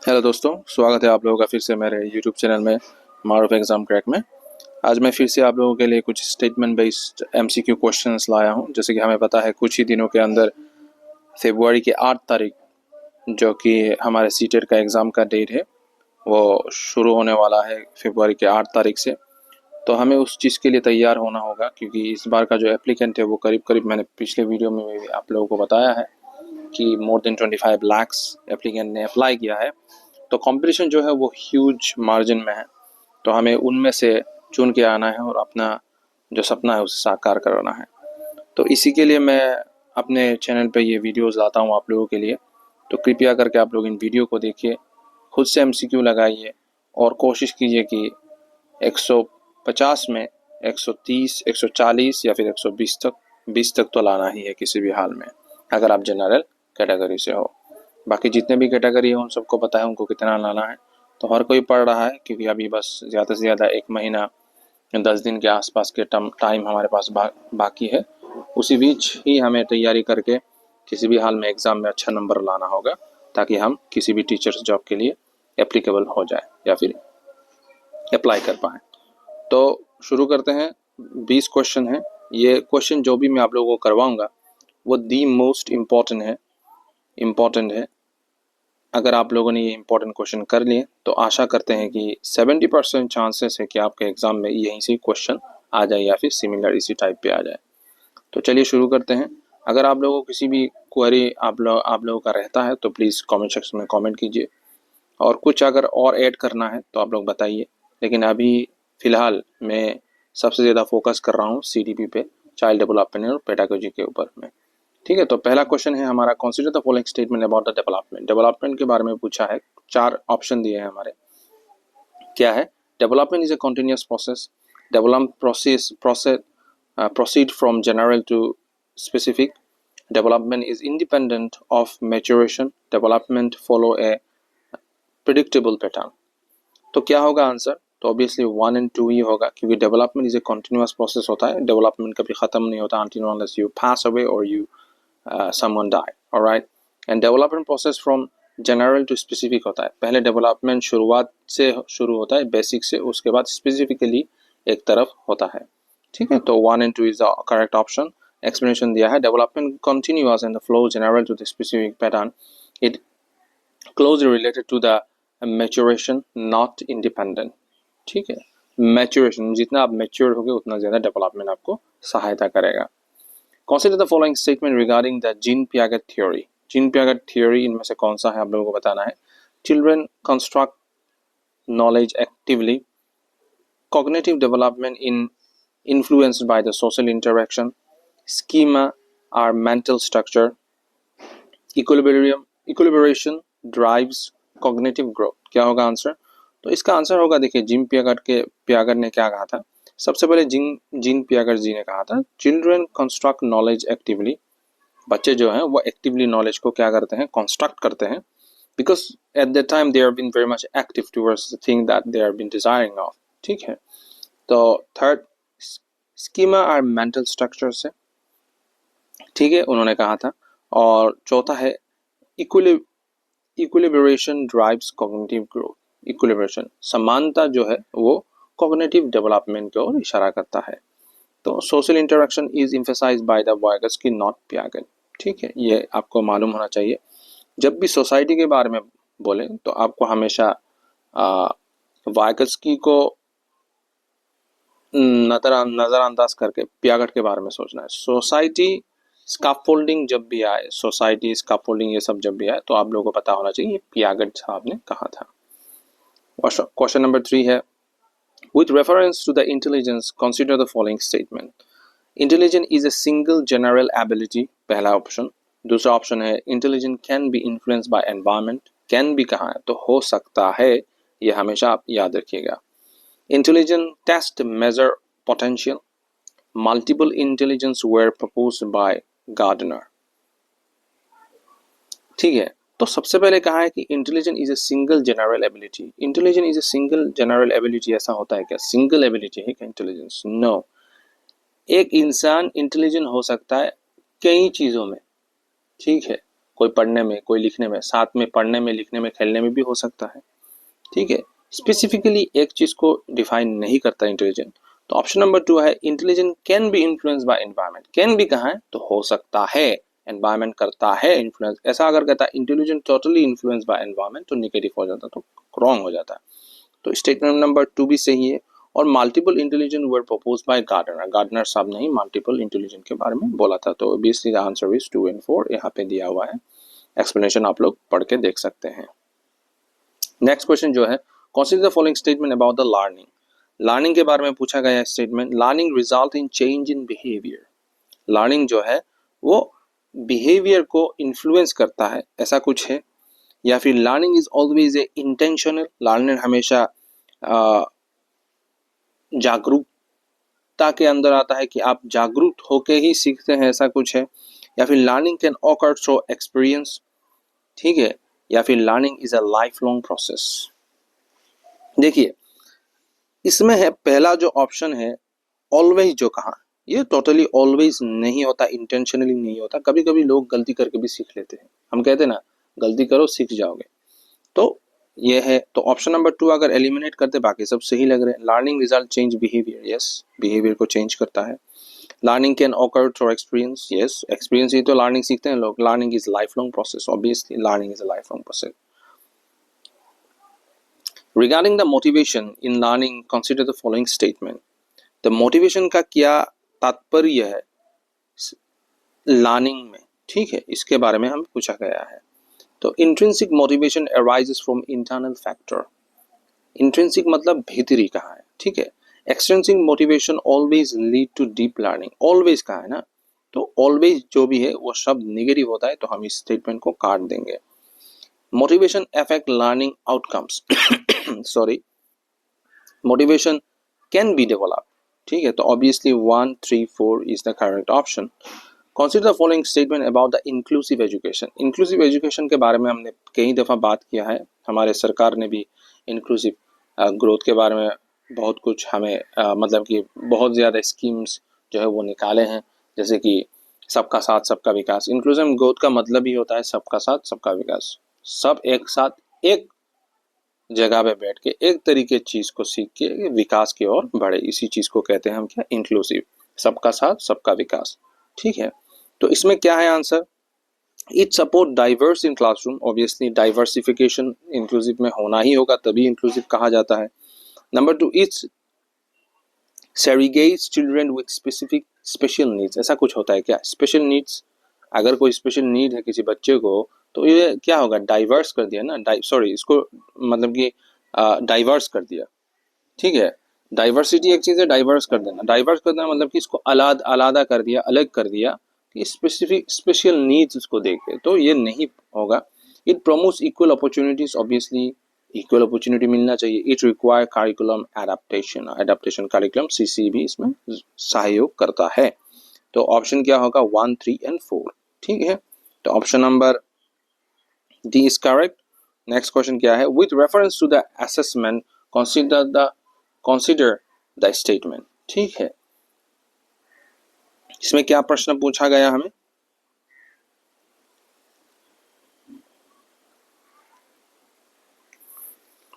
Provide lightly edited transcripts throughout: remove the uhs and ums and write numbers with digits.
Hello दोस्तों, स्वागत है आप लोगों का फिर से मेरे यूट्यूब चैनल में मारूफ एग्ज़ाम क्रैक में। आज मैं फिर से आप लोगों के लिए कुछ स्टेटमेंट बेस्ड एमसीक्यू क्वेश्चंस लाया हूं। जैसे कि हमें पता है कुछ ही दिनों के अंदर फरवरी की 8 तारीख जो कि हमारे सीटेट का एग्ज़ाम का डेट है वो शुरू होने वाला है फरवरी के 8 तारीख से। तो हमें उस चीज़ के लिए तैयार होना होगा क्योंकि इस बार का जो एप्लीकेंट है वो करीब करीब मैंने पिछले वीडियो में भी आप लोगों को बताया है कि मोर देन 25 लाख्स एप्लीकेंट ने अप्लाई किया है। तो कंपटीशन जो है वो ह्यूज मार्जिन में है। तो हमें उनमें से चुन के आना है और अपना जो सपना है उसे साकार करना है। तो इसी के लिए मैं अपने चैनल पे ये वीडियोस लाता हूँ आप लोगों के लिए। तो कृपया करके आप लोग इन वीडियो को देखिए, खुद से एमसीक्यू लगाइए और कोशिश कीजिए कि 150 में 130, 140 या फिर 120 तक 20 तक तो लाना ही है किसी भी हाल में, अगर आप जनरल कैटेगरी से हो। बाकी जितने भी कैटेगरी है उन सबको पता है उनको कितना लाना है। तो हर कोई पढ़ रहा है क्योंकि अभी बस ज़्यादा से ज़्यादा 1 महीना 10 दिन के आसपास के टाइम हमारे पास बाकी है। उसी बीच ही हमें तैयारी करके किसी भी हाल में एग्ज़ाम में अच्छा नंबर लाना होगा ताकि हम किसी भी टीचर्स जॉब के लिए एप्लीकेबल हो जाए या फिर अप्लाई कर पाएँ। तो शुरू करते हैं। 20 क्वेश्चन हैं। ये क्वेश्चन जो भी मैं आप लोगों को करवाऊँगा वो दी मोस्ट इम्पॉर्टेंट है। अगर आप लोगों ने ये इम्पोर्टेंट क्वेश्चन कर लिए तो आशा करते हैं कि 70% चांसेस है कि आपके एग्जाम में यहीं से क्वेश्चन आ जाए या फिर सिमिलर इसी टाइप पे आ जाए। तो चलिए शुरू करते हैं। अगर आप लोगों को किसी भी क्वेरी आप लोगों का रहता है तो प्लीज़ कमेंट सेक्शन में कमेंट कीजिए, और कुछ अगर और ऐड करना है तो आप लोग बताइए। लेकिन अभी फ़िलहाल मैं सबसे ज़्यादा फोकस कर रहा हूँ CDP पे, चाइल्ड डेवलपमेंट और पेडागोजी के ऊपर में। ठीक है, तो पहला क्वेश्चन है हमारा, consider the following statement about the development. Development के बारे में पूछा है। 4 ऑप्शन दिए हैं हमारे। क्या है? Development is a continuous process. Development proceed from general to specific. Development is independent of maturation. Development follow a predictable pattern. तो क्या होगा आंसर? तो ऑब्वियसली 1 एंड 2 ही होगा क्योंकि development is a continuous process होता है। डेवलपमेंट कभी खत्म नहीं होता until unless you pass away or you someone die, alright? And development process from general to specific होता है। पहले डेवलपमेंट शुरुआत से शुरू होता है, बेसिक से, उसके बाद स्पेसिफिकली एक तरफ होता है। ठीक है, तो 1 and 2 is the correct option. Explanation दिया है, development continuous and the flow general to the specific pattern, it closely related to the maturation, not independent. ठीक है, मैच्योरेशन, जितना आप मैच्योर होगे उतना ज़्यादा डेवलपमेंट आपको सहायता करेगा। Consider the following statement regarding the Jean Piaget theory. Jean Piaget theory इनमें से कौन सा है आप लोगों को बताना है। Children construct knowledge actively. Cognitive development in influenced by the social interaction. Schema are mental structure. Equilibration drives cognitive growth. क्या होगा आंसर? तो इसका आंसर होगा, देखिए, जिम पियागट ने क्या कहा था। सबसे पहले जीन पियागट जी ने कहा था, चिल्ड्रन कंस्ट्रक्ट नॉलेज एक्टिवली। बच्चे जो हैं वो एक्टिवली नॉलेज को क्या करते हैं, कंस्ट्रक्ट करते हैं, because at that time they are been very much active towards the thing that they are been desiring of. ठीक है, तो third, schema are mental structure से, ठीक है, उन्होंने कहा था। और चौथा है, equilibration drives cognitive growth. Equilibration, समानता जो है वो कॉग्निटिव डेवलपमेंट की ओर इशारा करता है। तो social interaction is emphasized by the Vygotsky, not Piaget. ठीक है, ये आपको मालूम होना चाहिए। जब भी सोसाइटी के बारे में बोले तो आपको हमेशा वाइगस्की को नज़रअंदाज करके पियागेट के बारे में सोचना है। सोसाइटी स्काफोल्डिंग जब भी आए, सोसाइटी स्काफोल्डिंग ये सब जब भी आए तो आप लोगों को पता होना चाहिए पियागेट साहब ने कहा था। क्वेश्चन नंबर 3 है, with reference to the intelligence, consider the following statement. Intelligence is a single general ability, पहला ऑप्शन। दूसरा ऑप्शन है, intelligence can be influenced by environment. Can भी कहाँ है, तो हो सकता है, ये हमेशा आप याद रखिएगा। Intelligence test measure potential. Multiple intelligence were proposed by Gardner. ठीक है, तो सबसे पहले कहा है कि intelligence is a single general ability. Intelligence is a single general ability, ऐसा होता है क्या? सिंगल एबिलिटी है क्या इंटेलिजेंस? नो। एक इंसान इंटेलिजेंट हो सकता है कई चीज़ों में। ठीक है, कोई पढ़ने में, कोई लिखने में, साथ में पढ़ने में, लिखने में, खेलने में भी हो सकता है। ठीक है, स्पेसिफिकली एक चीज को डिफाइन नहीं करता इंटेलिजेंट। तो ऑप्शन नंबर 2 है intelligent can be influence by environment. Can भी कहाँ है, तो हो सकता है, एनवायरनमेंट करता है इन्फ्लुएंस। ऐसा अगर कहता है intelligent totally influence by environment तो निगेटिव हो जाता, तो रॉन्ग हो जाता है। तो स्टेटमेंट नंबर 2 भी सही है। और multiple intelligent were propose by Gardner. Gardner साहब ने ही मल्टीपल इंटेलिजेंट के बारे में बोला था। तो obviously the answer is 2 and 4 यहाँ पे दिया हुआ है। एक्सप्लेनेशन आप लोग पढ़ के देख सकते हैं। नेक्स्ट क्वेश्चन जो है, consider the following statement about the learning. Learning के बारे में पूछा गया है statement, learning result in change in behaviour. Learning जो है वो बिहेवियर को इन्फ्लुएंस करता है, ऐसा कुछ है। या फिर learning is always a intentional. Learning हमेशा जागरूकता के अंदर आता है कि आप जागरूक होके ही सीखते हैं, ऐसा कुछ है। या फिर learning can occur through experience. ठीक है, या फिर learning is a life long process. देखिए इसमें है पहला जो ऑप्शन है ऑलवेज, जो कहा ये टोटली ऑलवेज नहीं होता, इंटेंशनली नहीं होता। कभी कभी लोग गलती करके भी सीख लेते हैं। हम कहते हैं ना, गलती करो सीख जाओगे। तो ये है। तो ऑप्शन नंबर 2 अगर एलिमिनेट करते बाकी सब सही लग रहे हैं। Learning result change behaviour, yes, behaviour को चेंज करता है। Learning can occur through experience, yes, experience ही तो लर्निंग सीखते हैं लोग। Learning is life long process, obviously learning is a life long process. Regarding the motivation in learning consider the following statement. The motivation का क्या तात्पर्य है learning में, ठीक है, इसके बारे में हमें पूछा गया है। तो intrinsic motivation arises from internal factor. Intrinsic मतलब भीतरी कहा है, ठीक है। Extrinsic motivation always lead to deep learning. Always कहा है ना, तो ऑलवेज जो भी है वो शब्द नेगेटिव होता है, तो हम इस स्टेटमेंट को काट देंगे। Motivation affect learning outcomes. Sorry, motivation can be develop, ठीक है। तो obviously 1, 3, 4 is the correct option. Consider the following statement about the inclusive education. Inclusive education के बारे में हमने कई दफ़ा बात किया है। हमारे सरकार ने भी इंक्लूसिव ग्रोथ के बारे में बहुत कुछ हमें मतलब कि बहुत ज़्यादा स्कीम्स जो है वो निकाले हैं, जैसे कि सबका साथ सबका विकास। इंक्लूसिव ग्रोथ का मतलब ही होता है सबका साथ सबका विकास। सब एक साथ एक जगह पे बैठ के एक तरीके चीज़ को सीख के विकास की ओर बढ़े, इसी चीज़ को कहते हैं हम क्या, इंक्लूसिव, सबका साथ सबका विकास, ठीक है। तो इसमें क्या है answer, it support diverse in classroom. Obviously diversification inclusive में होना ही होगा, तभी इंक्लूसिव कहा जाता है। Number 2, it's segregates children with specific special needs. ऐसा कुछ होता है क्या, स्पेशल नीड्स, अगर कोई स्पेशल नीड है किसी बच्चे को तो ये क्या होगा, डाइवर्स कर दिया ना, सॉरी इसको मतलब कि डाइवर्स कर दिया, ठीक है। डाइवर्सिटी एक चीज़ है, डाइवर्स कर देना, डाइवर्स कर देना मतलब कि इसको अलादा कर दिया, अलग कर दिया, कि स्पेसिफिक स्पेशल नीड्स उसको देखे, तो ये नहीं होगा। It promotes equal opportunities, obviously equal opportunity मिलना चाहिए। It require curriculum adaptation, adaptation curriculum CC भी इसमें सहयोग करता है। तो ऑप्शन क्या होगा, 1, 3 and 4, ठीक है। तो option number D is correct. Next question क्या है, with reference to the assessment consider the statement, ठीक है। इसमें क्या प्रश्न पूछा गया हमें,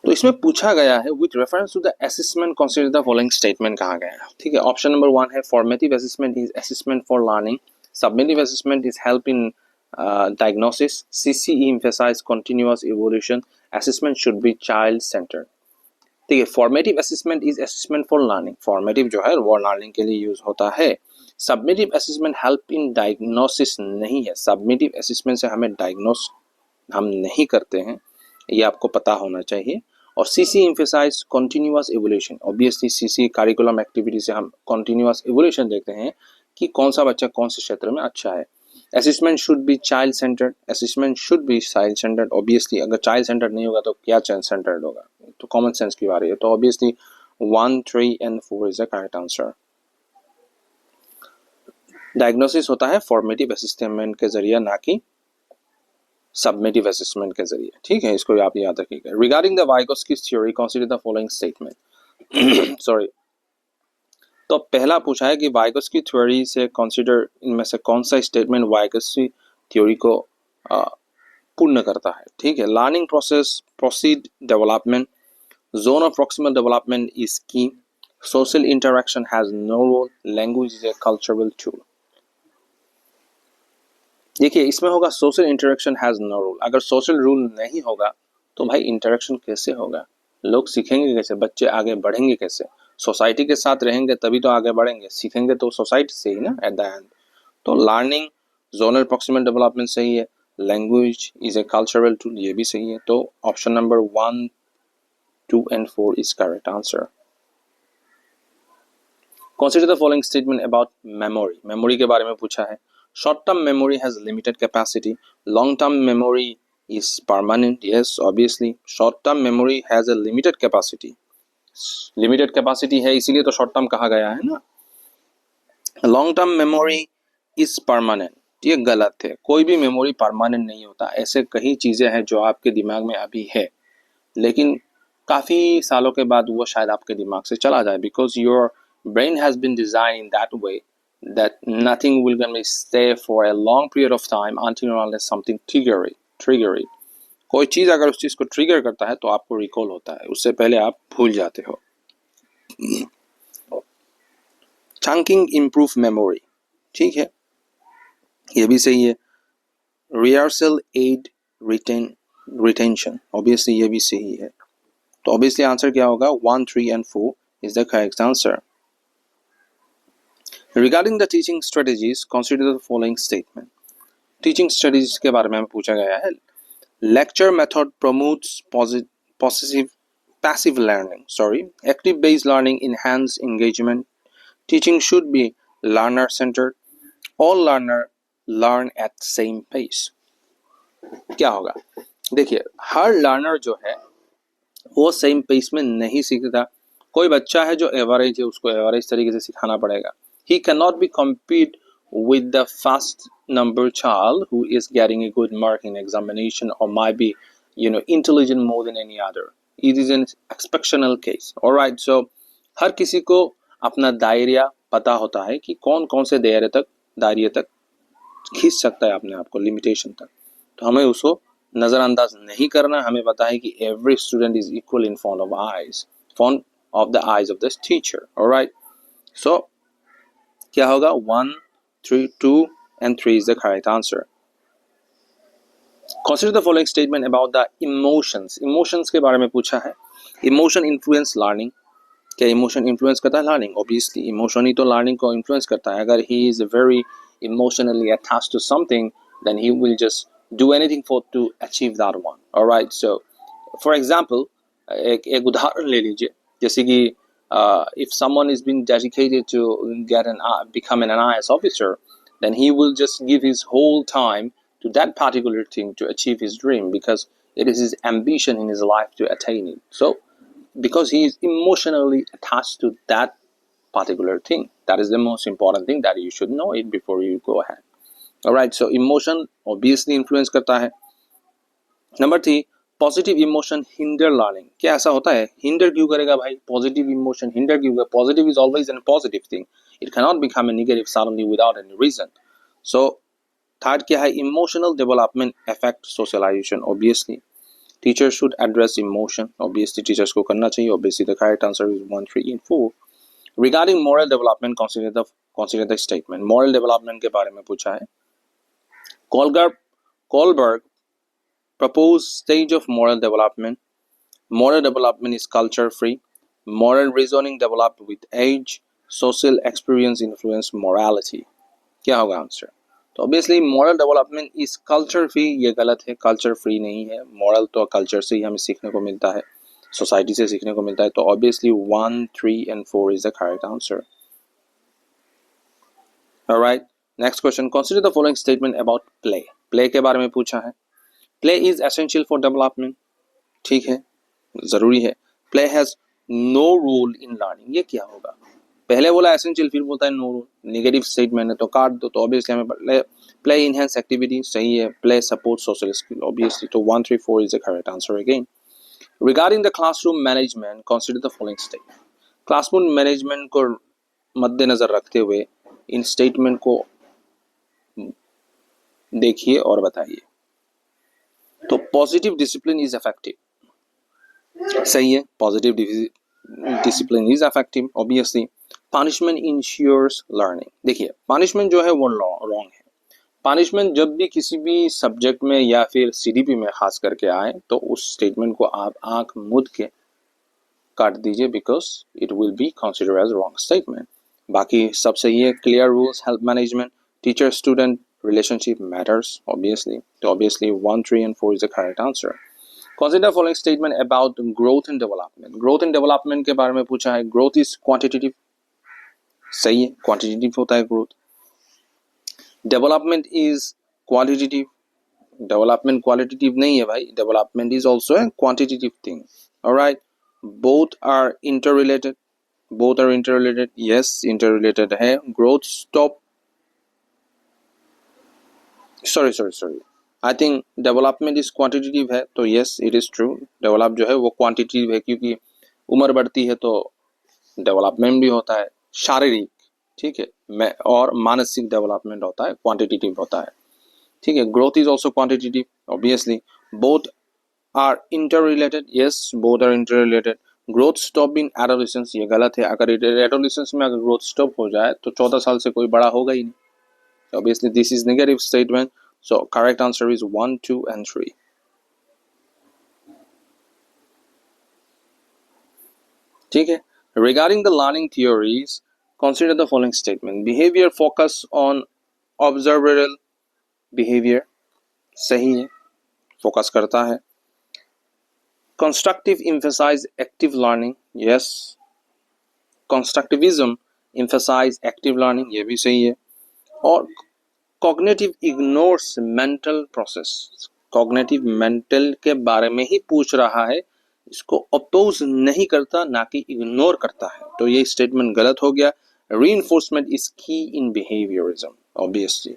तो इसमें पूछा गया है with reference to the assessment consider the following statement कहा गया है, ठीक है। ऑप्शन नंबर 1 है formative assessment is assessment for learning, summative assessment is help in diagnosis, CCE emphasize continuous evolution, assessment should be child centered, ठीक है। Formative assessment is assessment for learning, formative जो है वो लर्निंग के लिए use होता है। Submissive assessment help in diagnosis नहीं है, सबमिटिव असेसमेंट से हमें डायग्नोस हम नहीं करते हैं, ये आपको पता होना चाहिए। और CC emphasize continuous evaluation, obviously CC curriculum activity से हम कॉन्टिन्यूअस एवोल्यूशन देखते हैं कि कौन सा बच्चा कौन से क्षेत्र में अच्छा है। Assessment should be child centred, assessment should be child centred, obviously अगर चाइल्ड सेंटर्ड नहीं होगा तो क्या चाइल्ड सेंटर्ड होगा, तो कॉमन सेंस की बात है। तो obviously 1, 3 and 4 is the correct answer. Diagnosis होता है फॉर्मेटिव असेसमेंट के जरिए, ना कि सबमिटिव असेसमेंट के जरिए, ठीक है, इसको आप याद रखिएगा। Regarding the Vygotsky theory consider the following statement. Sorry, तो पहला पूछा है कि वाइगोस्की थ्योरी से कंसीडर, इनमें से कौन सा स्टेटमेंट वाइगोस्की थ्योरी को पूर्ण करता है, ठीक है। Learning process, proceed development, zone of proximal development is key, social interaction has no role, language is a cultural tool. देखिए इसमें होगा social interaction has no rule. अगर सोशल रूल नहीं होगा तो भाई इंटरेक्शन कैसे होगा, लोग सीखेंगे कैसे, बच्चे आगे बढ़ेंगे कैसे? सोसाइटी के साथ रहेंगे तभी तो आगे बढ़ेंगे, सीखेंगे तो सोसाइटी से ही ना एट द एंड। तो लर्निंग, जोनल प्रॉक्सिमल डेवलपमेंट सही है, language is a cultural tool ये भी सही है। तो option number 1, 2 and 4 is correct answer. Consider the following statement about memory. Memory के बारे में पूछा है। Short term memory has limited capacity. Long term memory is permanent. Yes, obviously. Short term memory has a limited capacity. Limited capacity है इसीलिए तो short term कहा गया है ना। Long term memory is permanent. ये गलत है, कोई भी मेमोरी परमानेंट नहीं होता। ऐसे कई चीजें हैं जो आपके दिमाग में अभी है लेकिन काफी सालों के बाद वो शायद आपके दिमाग से चला जाए, because your brain has been designed in that way that nothing will gonna stay for a long period of time until or unless something trigger it. कोई चीज अगर उस चीज को ट्रिगर करता है तो आपको रिकॉल होता है, उससे पहले आप भूल जाते हो। चंकिंग इम्प्रूव मेमोरी, ठीक है, ये भी सही है। रिहर्सल एड रिटेंशन, ऑब्वियसली ये भी सही है। तो ऑब्वियसली आंसर क्या होगा? 1, 3 and 4 is the correct answer. Regarding the teaching strategies, consider the following statement. Teaching strategies के बारे में पूछा गया है। Lecture method promotes passive learning. Active based learning enhance engagement. Teaching should be learner centered. All learner learn at same pace. क्या होगा? देखिए हर learner जो है वो सेम पेस में नहीं सीखता। कोई बच्चा है जो एवरेज है उसको एवरेज तरीके से सिखाना पड़ेगा। He cannot be compete with the fast number child who is getting a good mark in examination or might be intelligent more than any other. It is an exceptional case. Alright, so हर किसी को अपना दायरा पता होता है कि कौन कौन से दायरे तक खींच सकता है अपने आप को, लिमिटेशन तक। तो हमें उसको नजरअंदाज नहीं करना। हमें पता है कि every student is equal in front of the eyes of this teacher. Alright, so क्या होगा? 1, 3, 2 and 3 is the correct answer. Consider the following statement about the emotions. Emotions के बारे में पूछा है। Emotion influence learning. क्या emotion influence करता है learning? Obviously emotion ही तो learning को influence करता है। अगर he is very emotionally attached to something then he will just do anything to achieve that one. Alright, so for example एक उदाहरण ले लीजिए, जैसे कि if someone is being dedicated to become an IAS officer, then he will just give his whole time to that particular thing to achieve his dream because it is his ambition in his life to attain it. So because he is emotionally attached to that particular thing, that is the most important thing that you should know it before you go ahead. Alright, so emotion obviously influence करता है। Number 3, positive emotion hinder learning. क्या ऐसा होता है? Hinder क्यों करेगा भाई? Positive emotion hinder क्यों करेगा? Positive is always an positive thing, it can not become a negative suddenly without any reason. So third क्या है? Emotional development affect socialization. Obviously teacher should address emotion, obviously teachers को करना चाहिए। Obviously the correct answer is 1, 3 and 4. Regarding moral development consider the statement. Moral development के बारे में पूछा है। Kohlberg proposed stage of moral development. Moral development is culture free. Moral reasoning developed with age. Social experience influence morality. क्या होगा answer? तो obviously moral development is culture free, ये गलत है। कल्चर फ्री नहीं है, मॉरल तो कल्चर से ही हमें सीखने को मिलता है, सोसाइटी से सीखने को मिलता है। तो obviously 1, 3 and 4 is the correct answer. Alright, next question. Consider the following statement about play. Play के बारे में पूछा है। Play is essential for development, ठीक है, जरूरी है। Play has no role in learning, ये क्या होगा? पहले बोला एसेंशियल फिर बोलता है नो रोल, नेगेटिव स्टेटमेंट है तो काट दो। तो ऑब्वियसली हमें प्ले इनहेंस एक्टिविटी सही है, play support social skill obviously. तो 1, 3, 4 is the correct answer again. Regarding the classroom management consider the following statement. Classroom management को मद्देनजर रखते हुए इन स्टेटमेंट को देखिए और बताइए। तो पॉजिटिव डिसिप्लिन इज इफेक्टिव, सही है, positive discipline is effective obviously. Punishment ensures learning, देखिए पनिशमेंट जो है वो रॉन्ग है। पनिशमेंट जब भी किसी भी सब्जेक्ट में या फिर सीडीपी में खास करके आए तो उस स्टेटमेंट को आप आंख मूंद के काट दीजिए, because it will be consider as wrong statement. बाकी सब सही है। Clear rules help management, teacher student relationship matters obviously, तो obviously 1, 3 and 4 is the correct answer. Consider following statement about growth and development. Growth and development के बारे में पूछा है। Growth is quantitative, सही है, quantitative होता है growth। Development is qualitative, development qualitative नहीं है भाई, development is also a quantitative thing. Alright, both are interrelated, both are interrelated, yes interrelated है। Growth stop, sorry I think development is quantitative है, तो yes it is true, develop जो है वो quantitative है, क्योंकि उम्र बढ़ती है तो डेवलपमेंट भी होता है शारीरिक, ठीक है, और मानसिक डेवलपमेंट होता है, क्वांटिटेटिव होता है, ठीक है। Growth is also quantitative obviously. Both are interrelated, yes both are interrelated. Growth stop in adolescence, ये गलत है। अगर एडोलेसेंस में अगर ग्रोथ स्टॉप हो जाए तो 14 साल से कोई बड़ा होगा ही नहीं, obviously this is negative statement, so correct answer is 1, 2 and 3. ठीक है। Regarding the learning theories, consider the following statement. Behavior focus on observable behavior, सही है, फोकस करता है। Constructive emphasize active learning, yes. Constructivism emphasize active learning, ये भी सही है। और cognitive ignores mental process, cognitive mental के बारे में ही पूछ रहा है, इसको अपोज नहीं करता, ना कि इग्नोर करता है, तो ये स्टेटमेंट गलत हो गया। रीइंफोर्समेंट इज की इन बिहेवियरिज्म ऑब्वियसली,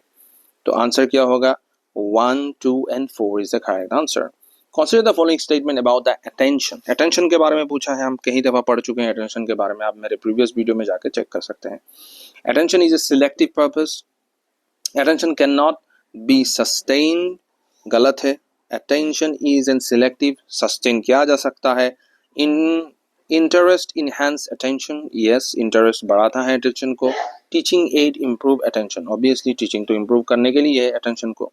तो आंसर क्या होगा? 1, 2 and 4 is the correct answer. Consider the following statement about the attention. Attention के बारे में पूछा है, हम कई दफा पढ़ चुके हैं अटेंशन के बारे में, आप मेरे प्रीवियस वीडियो में जाके चेक कर सकते हैं। Attention is a selective purpose, attention cannot be sustained, गलत है। attention is an selective, sustain किया जा सकता है। interest enhance attention, yes interest बढ़ाता है attention को। teaching aid improve attention, obviously teaching तो improve करने के लिए है attention को।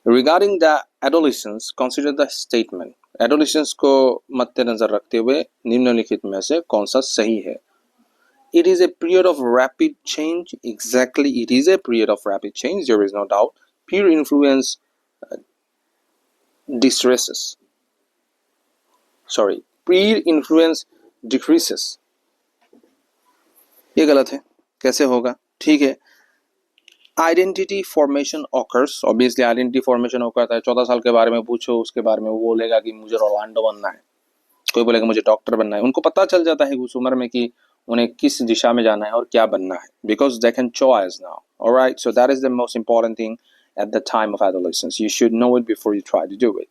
regarding the adolescence, consider the statement, adolescence को मद्देनजर रखते हुए निम्नलिखित में से कौन सा सही है? It is a period of rapid change. Exactly, it is a period of rapid change. There is no doubt. Peer influence distresses. Sorry, peer influence decreases. ये गलत है, कैसे होगा? ठीक है। Identity formation occurs. Obviously, identity formation occurs है। 14 साल के बारे में पूछो, उसके बारे में वो बोलेगा कि मुझे रोनाल्डो बनना है, कोई बोलेगा मुझे डॉक्टर बनना है। उनको पता चल जाता है उस उम्र में कि उन्हें किस दिशा में जाना है और क्या बनना है, because they can choose now. Alright, so that is the most important thing at the time of adolescence. You should know it before you try to do it.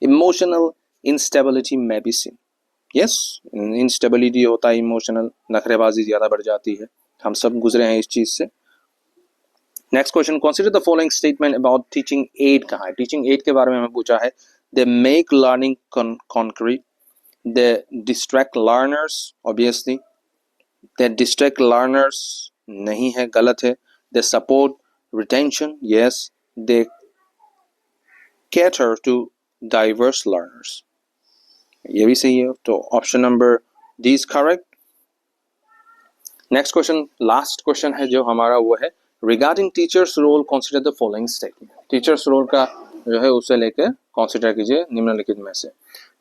Emotional instability may be seen. Yes, instability होता है, emotional नखरेबाजी ज्यादा बढ़ जाती है, हम सब गुजरे हैं इस चीज से। Next question, consider the following statement about teaching aid कहाँ है? teaching aid के बारे में हमें पूछा है। They make learning concrete. They distract learners, obviously. They distract learners, नहीं है, गलत है। They support retention, yes. They cater to diverse learners, ये भी सही है, तो option number D is correct. Next question, last question है जो हमारा, वो है regarding teachers role consider the following statement. Teachers role का जो है उसे लेके कंसीडर कीजिए निम्नलिखित में से।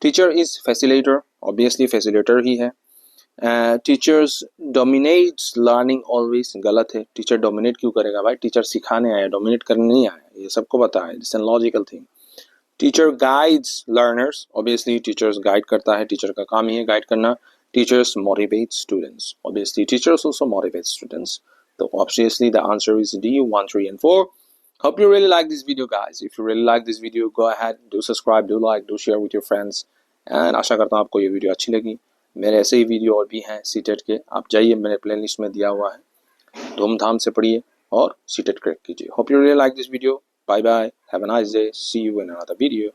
Teacher is facilitator, obviously facilitator ही है। टीचर्स डोमिनेट्स लर्निंग ऑलवेज, गलत है। टीचर डोमिनेट क्यों करेगा भाई? टीचर सिखाने आया, डोमिनेट करने नहीं आया, ये सबको पता है, it's an logical thing. Teacher guides learners, obviously teachers guide करता है, टीचर का काम ही है गाइड करना। Teachers motivate students, obviously teachers also motivate students, तो obviously the answer is D 1, 3 and 4. Hope you really like this video guys. If you really like this video, go ahead, do subscribe, do like, do share with your friends, and आशा करता हूँ आपको ये video अच्छी लगी। मेरे ऐसे ही video और भी हैं सीटेट के, आप जाइए, मेरे प्लेलिस्ट में दिया हुआ है, धूमधाम से पढ़िए और सीटेट क्रैक कीजिए। Hope you really like this video. Bye bye, have a nice day, see you in another video.